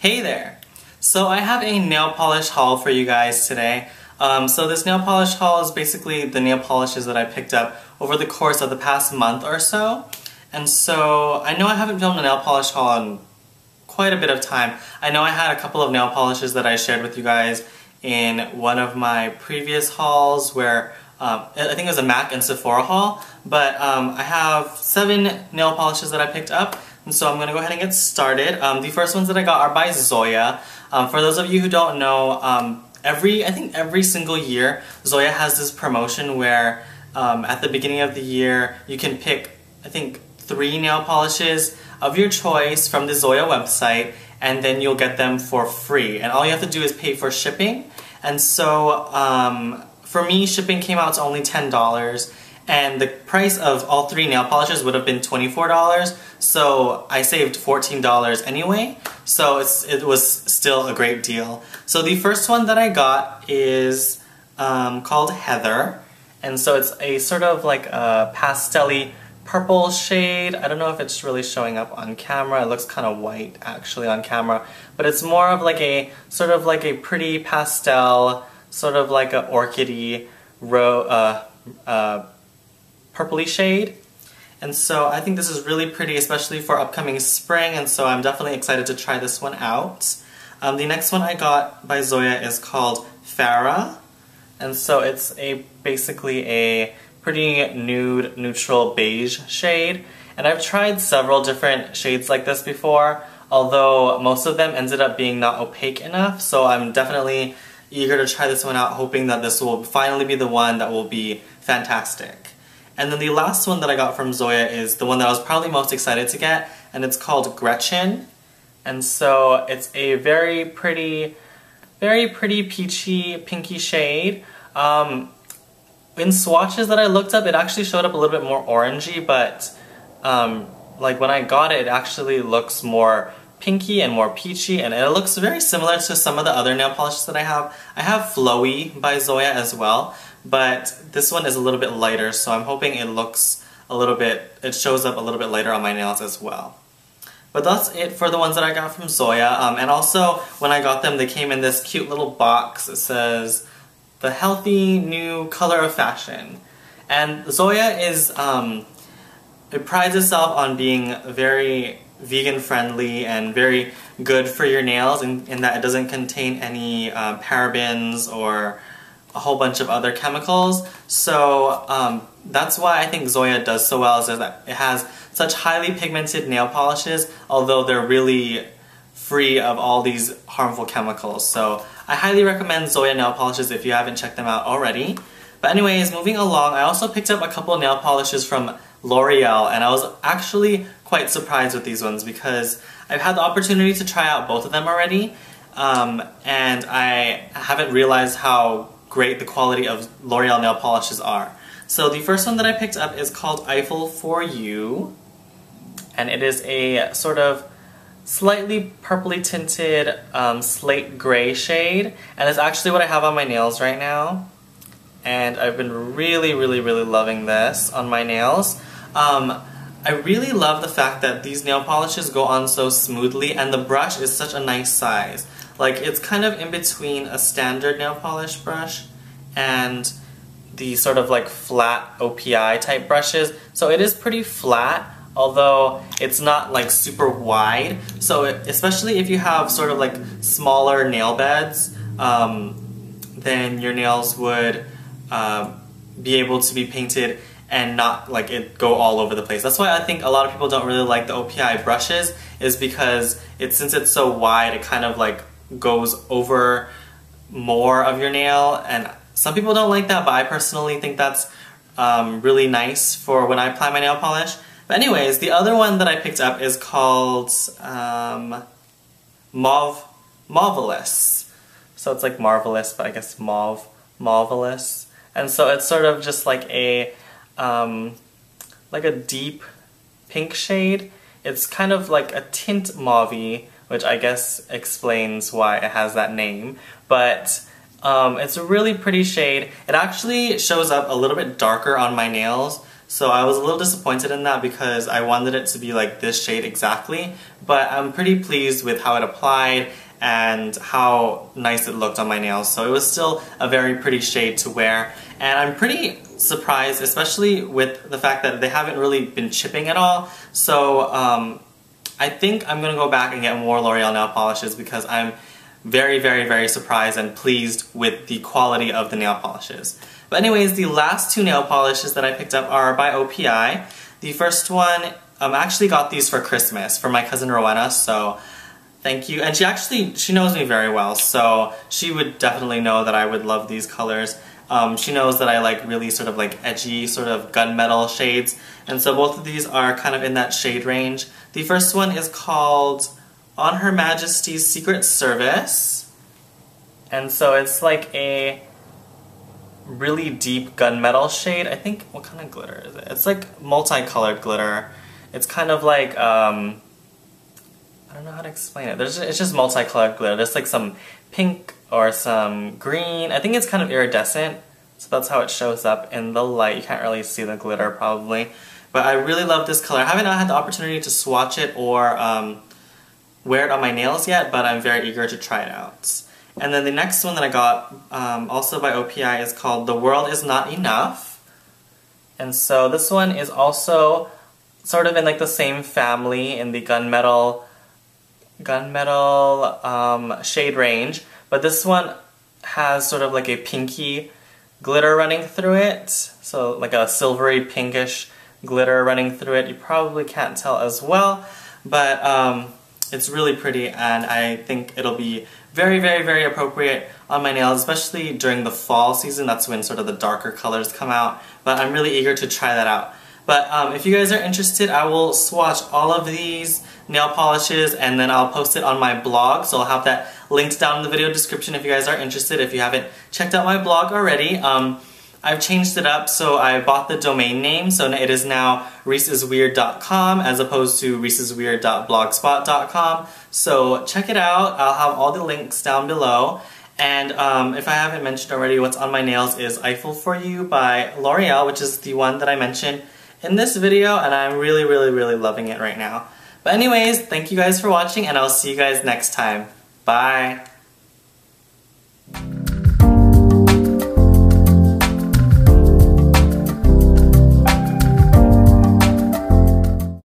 Hey there! So I have a nail polish haul for you guys today. So this nail polish haul is basically the nail polishes that I picked up over the course of the past month or so. And so I know I haven't filmed a nail polish haul in quite a bit of time. I know I had a couple of nail polishes that I shared with you guys in one of my previous hauls where I think it was a MAC and Sephora haul, but I have 7 nail polishes that I picked up. And so I'm going to go ahead and get started. The first ones that I got are by Zoya. For those of you who don't know, I think every single year Zoya has this promotion where at the beginning of the year you can pick, I think, 3 nail polishes of your choice from the Zoya website, and then you'll get them for free. And all you have to do is pay for shipping. And so for me, shipping came out to only $10. And the price of all 3 nail polishes would have been $24, so I saved $14 anyway, so it was still a great deal. So the first one that I got is called Heather, and so it's a sort of like a pastel-y purple shade. I don't know if it's really showing up on camera. It looks kind of white actually on camera, but it's more of like a sort of like a pretty pastel, sort of like a orchidy purpley shade. And so I think this is really pretty, especially for upcoming spring, and so I'm definitely excited to try this one out. The next one I got by Zoya is called Farah, and so it's basically a pretty nude, neutral beige shade. And I've tried several different shades like this before, although most of them ended up being not opaque enough, so I'm definitely eager to try this one out, hoping that this will finally be the one that will be fantastic. And then the last one that I got from Zoya is the one that I was probably most excited to get, and it's called Gretchen. And so it's a very pretty peachy, pinky shade. In swatches that I looked up, it actually showed up a little bit more orangey, but like when I got it, it actually looks more pinky and more peachy, and it looks very similar to some of the other nail polishes that I have. I have Flowy by Zoya as well, but this one is a little bit lighter, so I'm hoping it shows up a little bit lighter on my nails as well. But that's it for the ones that I got from Zoya, and also when I got them they came in this cute little box. It says, "The healthy new color of fashion." And Zoya it prides itself on being very vegan friendly and very good for your nails in that it doesn't contain any parabens or a whole bunch of other chemicals. So that's why I think Zoya does so well, is that it has such highly pigmented nail polishes, although they're really free of all these harmful chemicals. So I highly recommend Zoya nail polishes if you haven't checked them out already. But anyways, moving along, I also picked up a couple of nail polishes from L'Oreal, and I was actually quite surprised with these ones because I've had the opportunity to try out both of them already, and I haven't realized how great the quality of L'Oreal nail polishes are. So the first one that I picked up is called Eiffel For You, and it is a sort of slightly purpley tinted slate gray shade, and it's actually what I have on my nails right now. And I've been really loving this on my nails. I really love the fact that these nail polishes go on so smoothly, and the brush is such a nice size. Like, it's kind of in between a standard nail polish brush and the sort of like flat OPI type brushes. So it is pretty flat, although it's not like super wide. So especially if you have sort of like smaller nail beds, then your nails would be able to be painted and not like it go all over the place. That's why I think a lot of people don't really like the OPI brushes, is because since it's so wide, it kind of like goes over more of your nail, and some people don't like that, but I personally think that's really nice for when I apply my nail polish. But anyways, the other one that I picked up is called Mauvelous. So it's like marvelous, but I guess Mauvelous. And so it's sort of just like a deep pink shade. It's kind of like a tint mauve, which I guess explains why it has that name. But it's a really pretty shade. It actually shows up a little bit darker on my nails, So I was a little disappointed in that because I wanted it to be like this shade exactly, but I'm pretty pleased with how it applied and how nice it looked on my nails. So it was still a very pretty shade to wear, and I'm pretty surprised, especially with the fact that they haven't really been chipping at all. So I think I'm gonna go back and get more L'Oreal nail polishes because I'm very, very, very surprised and pleased with the quality of the nail polishes. But anyways, the last two nail polishes that I picked up are by OPI. The first one, I actually got these for Christmas for my cousin Rowena, so thank you. And she knows me very well, so she would definitely know that I would love these colors. She knows that I like really sort of like edgy, sort of gunmetal shades, and so both of these are kind of in that shade range. The first one is called On Her Majesty's Secret Service, and so it's like a really deep gunmetal shade. I think, what kind of glitter is it? It's like multicolored glitter. It's kind of like, I don't know how to explain it. It's just multicolored glitter. There's like some pink or some green. I think it's kind of iridescent, so that's how it shows up in the light. You can't really see the glitter probably. But I really love this color. I haven't had the opportunity to swatch it or wear it on my nails yet, but I'm very eager to try it out. And then the next one that I got, also by OPI, is called The World Is Not Enough. And so this one is also sort of in like the same family in the gunmetal shade range, but this one has sort of like a pinky glitter running through it, so like a silvery pinkish glitter running through it. You probably can't tell as well, but it's really pretty, and I think it'll be very, very, very appropriate on my nails, especially during the fall season. That's when sort of the darker colors come out, but I'm really eager to try that out. But if you guys are interested, I will swatch all of these nail polishes and then I'll post it on my blog, so I'll have that linked down in the video description if you guys are interested, if you haven't checked out my blog already. I've changed it up, so I bought the domain name, so it is now ReeseIsWeird.com as opposed to ReeseIsWeird.blogspot.com. So check it out. I'll have all the links down below. And if I haven't mentioned already, what's on my nails is Eiffel For You by L'Oreal, which is the one that I mentioned in this video, and I'm really, really, really loving it right now. But anyways, thank you guys for watching, and I'll see you guys next time. Bye!